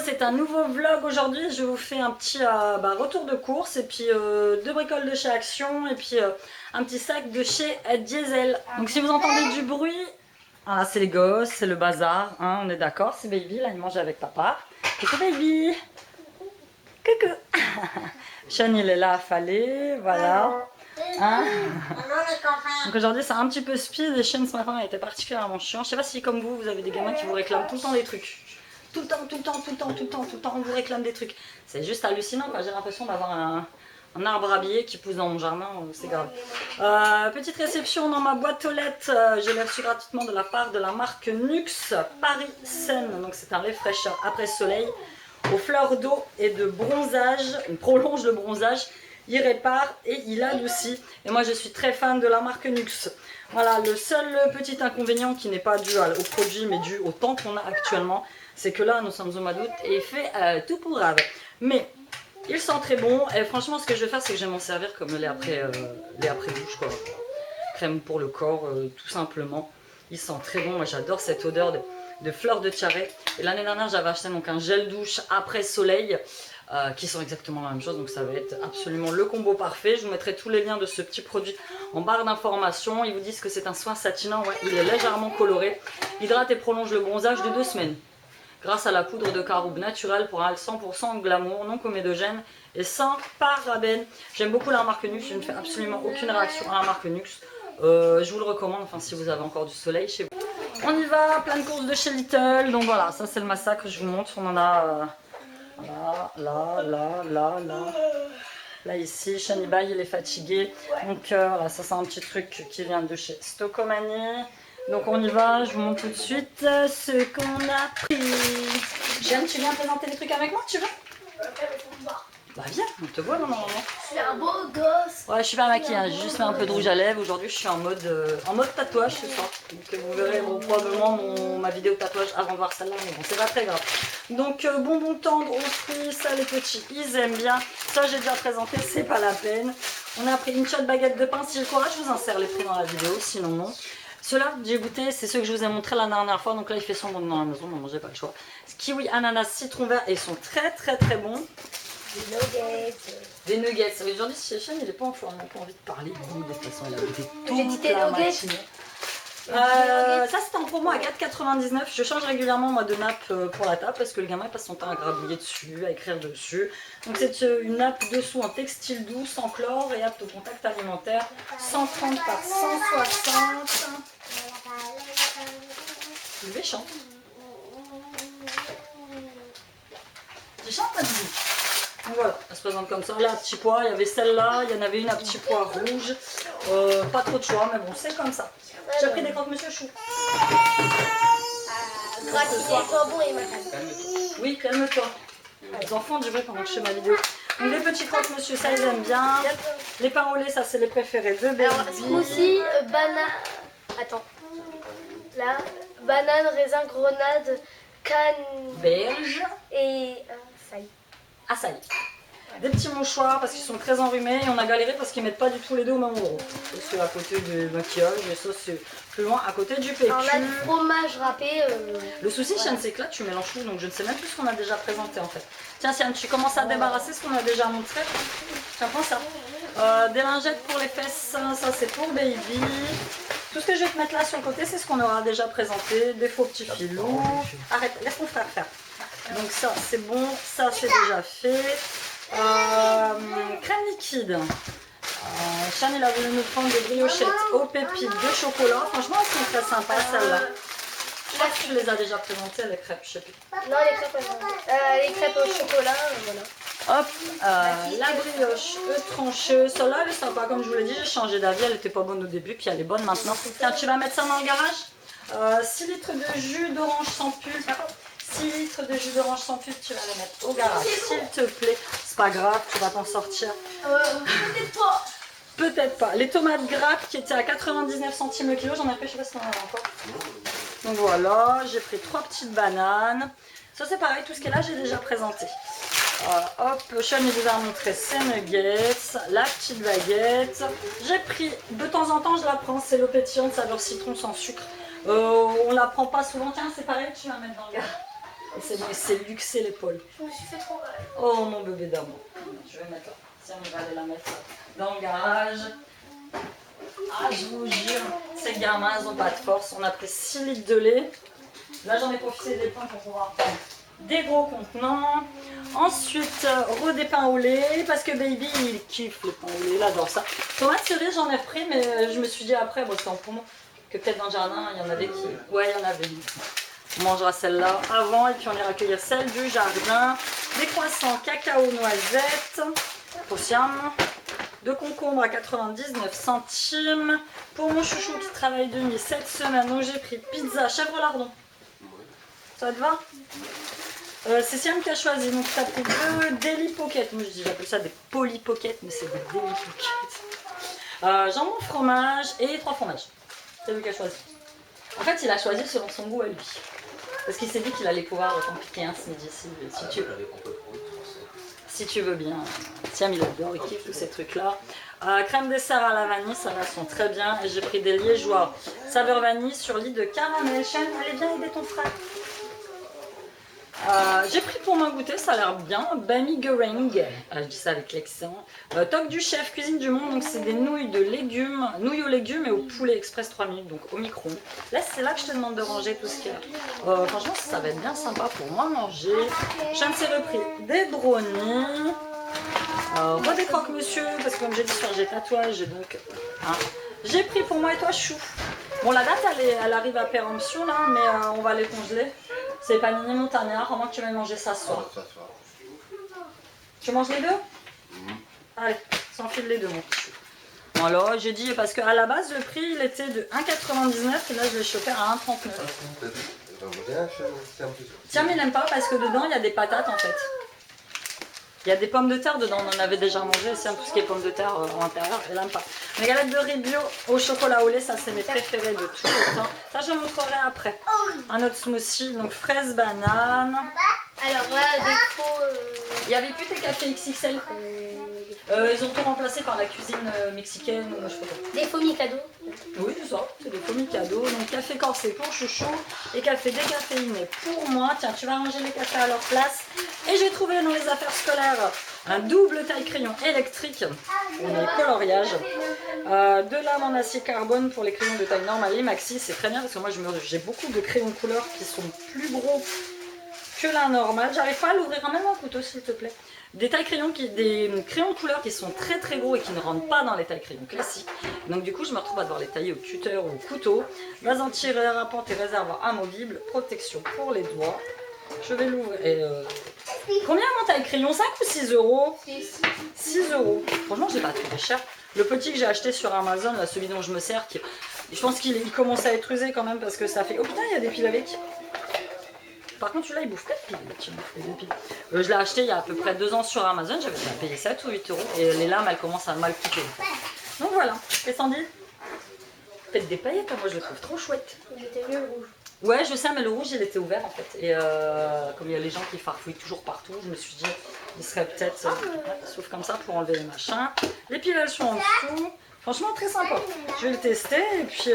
c'est un nouveau vlog aujourd'hui. Je vous fais un petit retour de course et puis deux bricoles de chez Action et puis un petit sac de chez Diesel. Donc si vous entendez du bruit, c'est les gosses, c'est le bazar, hein, on est d'accord. C'est Baby, là il mange avec papa. Coucou Baby. Coucou. Sean il est là affalé, voilà. Hein. Donc aujourd'hui c'est un petit peu speed et Sean ce matin était particulièrement chiant. Je sais pas si comme vous avez des gamins qui vous réclament tout le temps des trucs. Tout le temps, on vous réclame des trucs. C'est juste hallucinant, j'ai l'impression d'avoir un arbre habillé qui pousse dans mon jardin, c'est grave. Petite réception dans ma boîte aux lettres, je l'ai reçu gratuitement de la part de la marque Nuxe Paris Seine. Donc c'est un lait fraîcheur après soleil aux fleurs d'eau et de bronzage. Il prolonge le bronzage, il répare et il adoucit. Et moi je suis très fan de la marque Nuxe. Voilà, le seul petit inconvénient qui n'est pas dû au produit mais dû au temps qu'on a actuellement, c'est que là nous sommes au mois d'août et il fait tout pour grave. Mais il sent très bon et franchement ce que je vais faire c'est que je vais m'en servir comme lait après douche quoi. Crème pour le corps tout simplement. Il sent très bon, moi j'adore cette odeur de fleurs de tiare. Et l'année dernière j'avais acheté donc un gel douche après soleil qui sont exactement la même chose, donc ça va être absolument le combo parfait. Je vous mettrai tous les liens de ce petit produit en barre d'informations. Ils vous disent que c'est un soin satinant, ouais, il est légèrement coloré, hydrate et prolonge le bronzage de 2 semaines grâce à la poudre de caroube naturelle pour un 100% glamour, non comédogène et sans parabènes. J'aime beaucoup la marque Nuxe, je ne fais absolument aucune réaction à la marque Nuxe. Je vous le recommande, enfin si vous avez encore du soleil chez vous. On y va, plein de courses de chez Little. Donc voilà, ça c'est le massacre, je vous montre. On en a là ici, Shanibai il est fatigué. Donc voilà, ça c'est un petit truc qui vient de chez Stocomanie. Donc on y va, je vous montre tout de suite ce qu'on a pris. Jeanne, tu viens présenter les trucs avec moi, tu veux? Bah viens, on te voit normalement. Je suis un beau gosse. Ouais, je suis pas maquillée, hein. J'ai juste fait un peu de rouge à lèvres. Aujourd'hui, je suis en mode tatouage ce soir. Donc vous verrez probablement ma vidéo tatouage avant de voir celle-là, mais bon, c'est pas très grave. Donc bonbons tendres aux fruits, ça les petits, ils aiment bien. Ça, j'ai déjà présenté, c'est pas la peine. On a pris une shot baguette de pain. Si j'ai le courage, je vous insère les prix dans la vidéo, sinon non. Ceux-là, j'ai goûté, c'est ceux que je vous ai montré la dernière fois. Donc là, il fait sombre dans la maison, mais bon, j'ai pas le choix. Kiwi, ananas, citron vert, et ils sont très bons. Des nuggets. Des nuggets. Aujourd'hui, chez Sean, il n'est pas en forme, il n'a pas envie de parler. De toute façon, il a goûté toute des la nuggets. matinée. Ça, c'était en promo à 4,99. Je change régulièrement moi de nappe pour la table parce que le gamin passe son temps à grabouiller dessus, à écrire dessus. Donc, c'est une nappe dessous en textile doux, sans chlore et apte au contact alimentaire. 130 par 160. Je vais chanter. Tu chantes pas de vous. Donc voilà, elle se présente comme ça. Là, à petit pois, il y avait celle-là, il y en avait une à petit pois rouge. Pas trop de choix, mais bon, c'est comme ça. J'ai pris des croque-monsieur chou. Gratiné, jambon et macadam. Oui, calme-toi. Les enfants du vrai pendant que je fais ma vidéo. Donc les petits croque-monsieur, ça ils aiment bien. Les pains au lait, ça c'est les préférés de Baby. Alors, smoothie, banane. Attends. Là, banane, raisin, grenade, canne. Berge. Et ça y est. Açaï. Des petits mouchoirs parce qu'ils sont très enrhumés et on a galéré parce qu'ils mettent pas du tout les deux au même endroit. C'est à côté du maquillage et ça c'est plus loin à côté du PQ. Alors, on a du fromage râpé. Le souci, voilà. Sean, c'est que là tu mélanges tout donc je ne sais même plus ce qu'on a déjà présenté en fait. Tiens, Sean, tu commences à débarrasser ce qu'on a déjà montré. Tiens, prends ça. Des lingettes pour les fesses, ça c'est pour Baby. Tout ce que je vais te mettre là sur le côté, c'est ce qu'on aura déjà présenté. Des faux petits filous. Arrête, laisse mon frère faire. Donc ça c'est bon, ça c'est déjà fait. Crème liquide. Sean il a voulu nous prendre des briochettes aux pépites de chocolat. Franchement elles sont très sympas celles-là. Je crois que tu les as déjà présentées les crêpes, je sais plus. Non, les crêpes au chocolat, voilà. Hop, la brioche tranchée. Celle-là elle est sympa, comme je vous l'ai dit, j'ai changé d'avis, elle était pas bonne au début, puis elle est bonne maintenant. Tiens, tu vas mettre ça dans le garage. 6 litres de jus d'orange sans pulpe. 6 litres de jus d'orange sans pulpe, tu vas les mettre au garage, s'il te plaît. C'est pas grave, tu vas t'en sortir. Peut-être pas. Peut-être pas. Les tomates grappes qui étaient à 99 centimes le kilo, j'en ai pris, je sais pas si on en a encore. Donc voilà, j'ai pris 3 petites bananes. Ça c'est pareil, tout ce qui est là, j'ai déjà présenté. Hop, Sean il vous a montré ses nuggets, la petite baguette. J'ai pris, de temps en temps je la prends, c'est l'eau pétillante saveur citron sans sucre. On la prend pas souvent, tiens c'est pareil, tu vas mettre dans le garage. Et c'est bon, il s'est luxé l'épaule. Je me suis fait trop mal. Oh mon bébé d'amour. Je vais mettre là. Tiens, on va aller la mettre dans le garage. Ah, je vous jure, ces gamins, ils n'ont pas de force. On a pris 6 litres de lait. Là, j'en ai profité des points pour pouvoir prendre des gros contenants. Ensuite, des pains au lait, parce que baby, il kiffe les pains au lait, il adore ça. Tomates cerises, j'en ai repris, mais je me suis dit après, bon, c'est en promo, que peut-être dans le jardin, il y en avait qui... Ouais, il y en avait. On mangera celle-là avant, et puis on ira cueillir celle du jardin. Des croissants cacao noisettes, pour Siam. 2 concombres à 99 centimes. Pour mon chouchou qui travaille de nuit cette semaine, donc j'ai pris pizza chèvre lardon. Ça te va? C'est Siam qui a choisi, donc tu as pris 2 Deli Pocket. Moi je dis, j'appelle ça des Poly Pocket, mais c'est des Deli Pocket. Jambon fromage et 3 fromages. C'est lui qui a choisi. En fait, il a choisi selon son goût à lui. Parce qu'il s'est dit qu'il allait pouvoir t'en piquer un ce midi si tu veux bien. Siam il adore, il kiffe tous ces trucs-là. Crème dessert à la vanille, ça va, sont très bien. Et j'ai pris des liégeois saveur vanille sur lit de caramel. Chêne, allez bien aider ton frère. J'ai pris pour mon goûter, ça a l'air bien. Bami Goreng, je dis ça avec l'accent. Toc du chef, cuisine du monde, donc c'est des nouilles de légumes, nouilles aux légumes et au poulet express 3 minutes, donc au micro. Là, c'est là que je te demande de ranger tout ce qu'il y a. Franchement, ça va être bien sympa pour moi manger. Je ne sais repris des brownies. Des croque-monsieur, parce que comme j'ai dit sur j'ai tatouage, donc j'ai pris pour moi et toi chou. Bon, la date elle arrive à péremption là, mais on va les congeler. C'est Panini Montagnard, à moins que tu veuilles manger ça ce soir. Tu manges les deux? Allez, s'enfile les deux mon chou. Voilà, j'ai dit parce qu'à la base le prix il était de 1,99 et là je l'ai chopé à 1,39. Tiens, mais il n'aime pas parce que dedans il y a des patates en fait. Il y a des pommes de terre dedans, on en avait déjà mangé, c'est tout ce qui est pommes de terre à l'intérieur, elle n'aime pas. Mes galettes de riz bio au chocolat au lait, ça c'est mes préférés de tout le temps. Ça je vous montrerai après. Un autre smoothie, donc fraise banane. Alors là, des faux... Il n'y avait plus tes cafés XXL. Ils ont tout remplacé par la cuisine mexicaine ou je sais pas quoi. Des faux Mikado. Oui, c'est ça, c'est des faux Mikado. Donc café corsé pour chouchou et café décaféiné pour moi. Tiens, tu vas ranger les cafés à leur place. Et j'ai trouvé dans les affaires scolaires un double taille crayon électrique pour les coloriages. De lame en acier carbone pour les crayons de taille normale et maxi. C'est très bien parce que moi j'ai beaucoup de crayons couleur qui sont plus gros que la normale. J'arrive pas à l'ouvrir, même en couteau s'il te plaît. Des crayons couleur qui sont très très gros et qui ne rentrent pas dans les tailles crayons classiques. Donc du coup je me retrouve à devoir les tailler au cutter ou au couteau. Base anti-dérapante et réservoir amovible, protection pour les doigts. Je vais l'ouvrir. Combien mon taille crayon? 5 ou 6 euros? 6 euros. Franchement j'ai pas trouvé cher. Le petit que j'ai acheté sur Amazon, là, celui dont je me sers, je pense qu'il commence à être usé quand même parce que ça fait... Oh putain, il y a des piles avec. Par contre, celui-là, il bouffe 4 piles. Je l'ai acheté il y a à peu près 2 ans sur Amazon. J'avais déjà payé 7 ou 8 euros. Et les lames, elles commencent à mal couper. Donc voilà. Et Sandy? Faites des paillettes, moi je le trouve trop chouette. J'étais mieux le rouge. Ouais, je sais, mais le rouge, il était ouvert en fait. Et comme il y a les gens qui farfouillent toujours partout, je me suis dit, il serait peut-être... sauf comme ça pour enlever les machins. Les piles, elles sont en dessous. Franchement, très sympa. Je vais le tester et puis...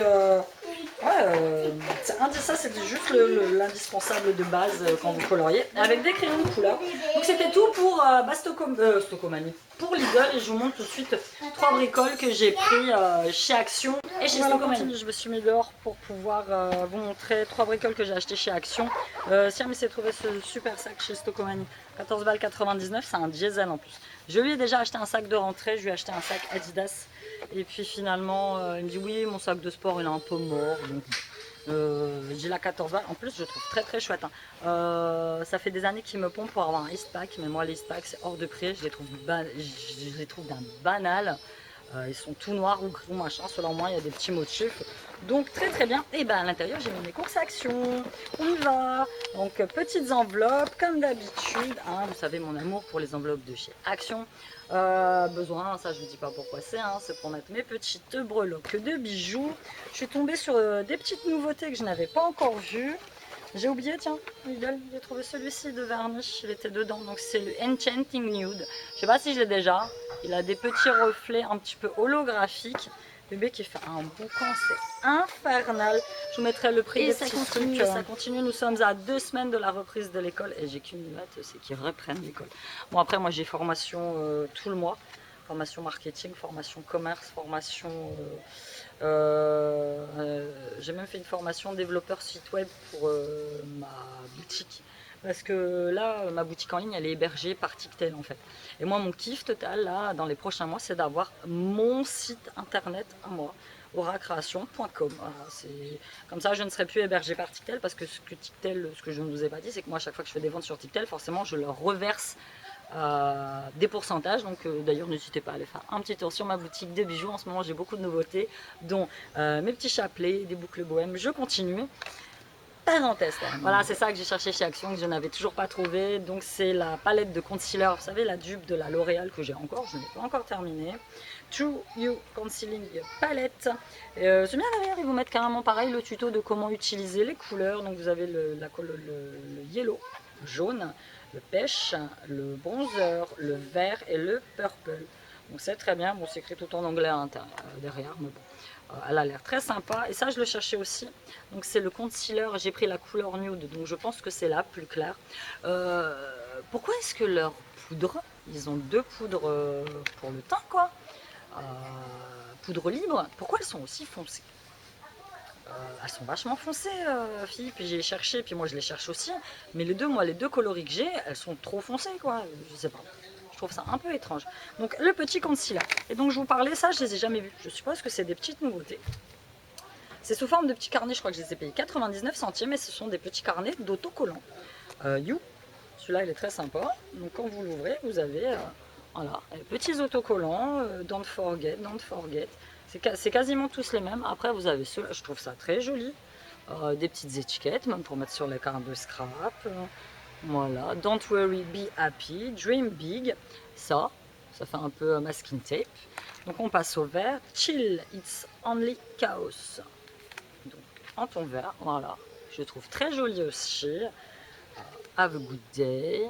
ça c'était juste l'indispensable de base quand vous coloriez, avec des crayons de couleur. Donc c'était tout pour Stocomanie, pour Lidl, et je vous montre tout de suite 3 bricoles que j'ai pris chez Action et chez Stocomanie. Je me suis mis dehors pour pouvoir vous montrer 3 bricoles que j'ai achetées chez Action. Siam s'est trouvé ce super sac chez Stocomanie, 14 balles 99, c'est un diesel en plus. Je lui ai déjà acheté un sac de rentrée, je lui ai acheté un sac Adidas. Et puis finalement, il me dit oui, mon sac de sport il est un peu mort. Donc j'ai la 14 balles. En plus, je trouve très très chouette. Ça fait des années qu'il me pompe pour avoir un Eastpak, mais moi les Eastpak c'est hors de prix. Je les trouve d'un banal. Ils sont tout noirs ou gris ou machin. Selon moi, il y a des petits motifs. Donc très très bien. Et ben à l'intérieur, j'ai mis mes courses Action. On y va. Donc petites enveloppes comme d'habitude. Vous savez mon amour pour les enveloppes de chez Action. Besoin, ça je ne vous dis pas pourquoi c'est pour mettre mes petites breloques de bijoux. Je suis tombée sur des petites nouveautés que je n'avais pas encore vues. J'ai oublié, tiens, j'ai trouvé celui-ci de vernis, il était dedans, donc c'est le Enchanting Nude. Je sais pas si je l'ai déjà, il a des petits reflets un petit peu holographiques. Bébé qui fait un boucan, c'est infernal. Je vous mettrai le prix Et des ça petits continue, trucs. ça Ça continue. Nous sommes à 2 semaines de la reprise de l'école et j'ai qu'une hâte, c'est qu'ils reprennent l'école. Bon, après, moi, j'ai formation tout le mois. Formation marketing, formation commerce, formation... j'ai même fait une formation développeur site web pour ma boutique. Parce que là, ma boutique en ligne, elle est hébergée par Tictel en fait. Et moi, mon kiff total, là, dans les prochains mois, c'est d'avoir mon site internet à moi, auracreation.com. Voilà, comme ça, je ne serai plus hébergée par Tictel parce que ce que je ne vous ai pas dit, c'est que moi, à chaque fois que je fais des ventes sur Tictel, forcément, je leur reverse des pourcentages. Donc d'ailleurs, n'hésitez pas à aller faire un petit tour sur ma boutique de bijoux. En ce moment, j'ai beaucoup de nouveautés, dont mes petits chapelets, des boucles bohèmes. Je continue. Parenthèse. Voilà, c'est ça que j'ai cherché chez Action, que je n'avais toujours pas trouvé. Donc c'est la palette de concealer, vous savez, la dupe de la L'Oréal que j'ai encore, je n'ai pas encore terminé. True You Concealing Palette. C'est bien d'ailleurs, ils vous mettent carrément pareil le tuto de comment utiliser les couleurs. Donc vous avez le yellow, jaune, le pêche, le bronzer, le vert et le purple. Donc c'est très bien, bon c'est écrit tout en anglais derrière, mais bon. Elle a l'air très sympa et ça je le cherchais aussi. Donc c'est le concealer, j'ai pris la couleur nude, donc je pense que c'est la plus claire. Pourquoi est-ce que leur poudre, ils ont 2 poudres pour le teint quoi, poudre libre, pourquoi elles sont aussi foncées? Elles sont vachement foncées filles, puis j'ai cherché, puis moi je les cherche aussi, mais les deux coloris que j'ai, elles sont trop foncées quoi, je sais pas. Je trouve ça un peu étrange. Donc le petit concealer. Et donc je vous parlais, ça je les ai jamais vus. Je suppose que c'est des petites nouveautés. C'est sous forme de petits carnets, je crois que je les ai payés 99 centimes, et ce sont des petits carnets d'autocollants. You, celui-là il est très sympa. Donc quand vous l'ouvrez, vous avez voilà, petits autocollants, don't forget. C'est quasiment tous les mêmes. Après vous avez ceux-là, je trouve ça très joli. Des petites étiquettes, même pour mettre sur les cartes de scrap. Voilà, don't worry, be happy, dream big, ça fait un peu masking tape. Donc on passe au vert, chill, it's only chaos. Donc en ton vert, voilà, je trouve très joli aussi. Have a good day.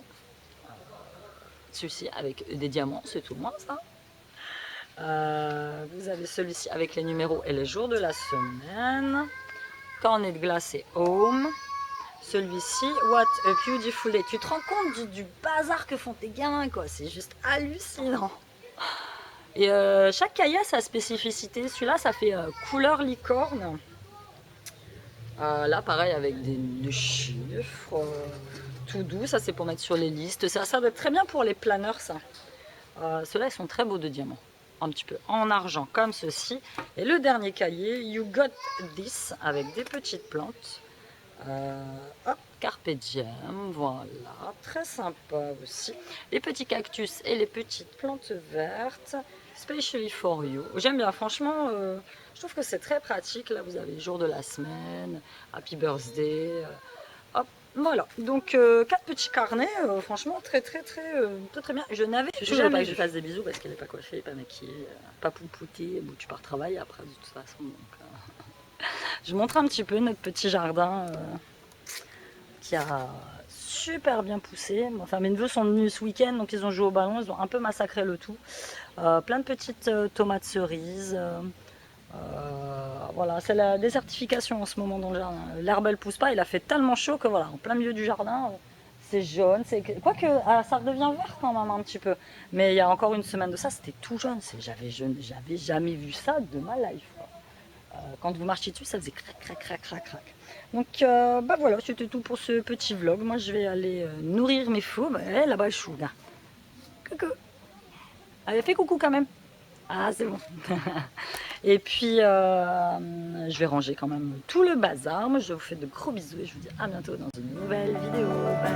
Celui-ci avec des diamants, c'est tout le moins ça. Vous avez celui-ci avec les numéros et les jours de la semaine. Cornet de glace et home. Celui-ci, What a Beautiful Day. Tu te rends compte du bazar que font tes gamins, quoi. C'est juste hallucinant. Et chaque cahier a sa spécificité. Celui-là, ça fait couleur licorne. Là, pareil, avec des chiffres. Tout doux. Ça, c'est pour mettre sur les listes. Ça doit être très bien pour les planeurs, ça. Ceux-là, ils sont très beaux de diamants. Un petit peu en argent, comme ceci. Et le dernier cahier, You Got This, avec des petites plantes. Hop, Carpe Diem, voilà, très sympa aussi. Les petits cactus et les petites plantes vertes, specially for you. J'aime bien, franchement, je trouve que c'est très pratique. Là, vous avez les jours de la semaine, happy birthday. Hop, voilà. Donc, 4 petits carnets, franchement, très bien. Je n'avais jamais pas que je fasse des bisous parce qu'elle n'est pas coiffée, pas maquillée, pas poupoutée. Bon, tu pars travailler après, de toute façon. Donc, je montre un petit peu notre petit jardin qui a super bien poussé. Enfin, mes neveux sont venus ce week-end, donc ils ont joué au ballon, ils ont un peu massacré le tout. Plein de petites tomates cerises. Voilà, c'est la désertification en ce moment dans le jardin. L'herbe elle pousse pas, il a fait tellement chaud que voilà, en plein milieu du jardin, c'est jaune. Quoique ça redevient vert quand même un petit peu. Mais il y a encore une semaine de ça, c'était tout jaune. J'avais jamais vu ça de ma life. Quand vous marchiez dessus, ça faisait crac. Donc bah voilà, c'était tout pour ce petit vlog. Moi je vais aller nourrir mes fous. Bah, là-bas je suis là. Coucou. Allez, fais coucou quand même. Ah c'est bon. Et puis je vais ranger quand même tout le bazar. Moi je vous fais de gros bisous et je vous dis à bientôt dans une nouvelle vidéo. Bye.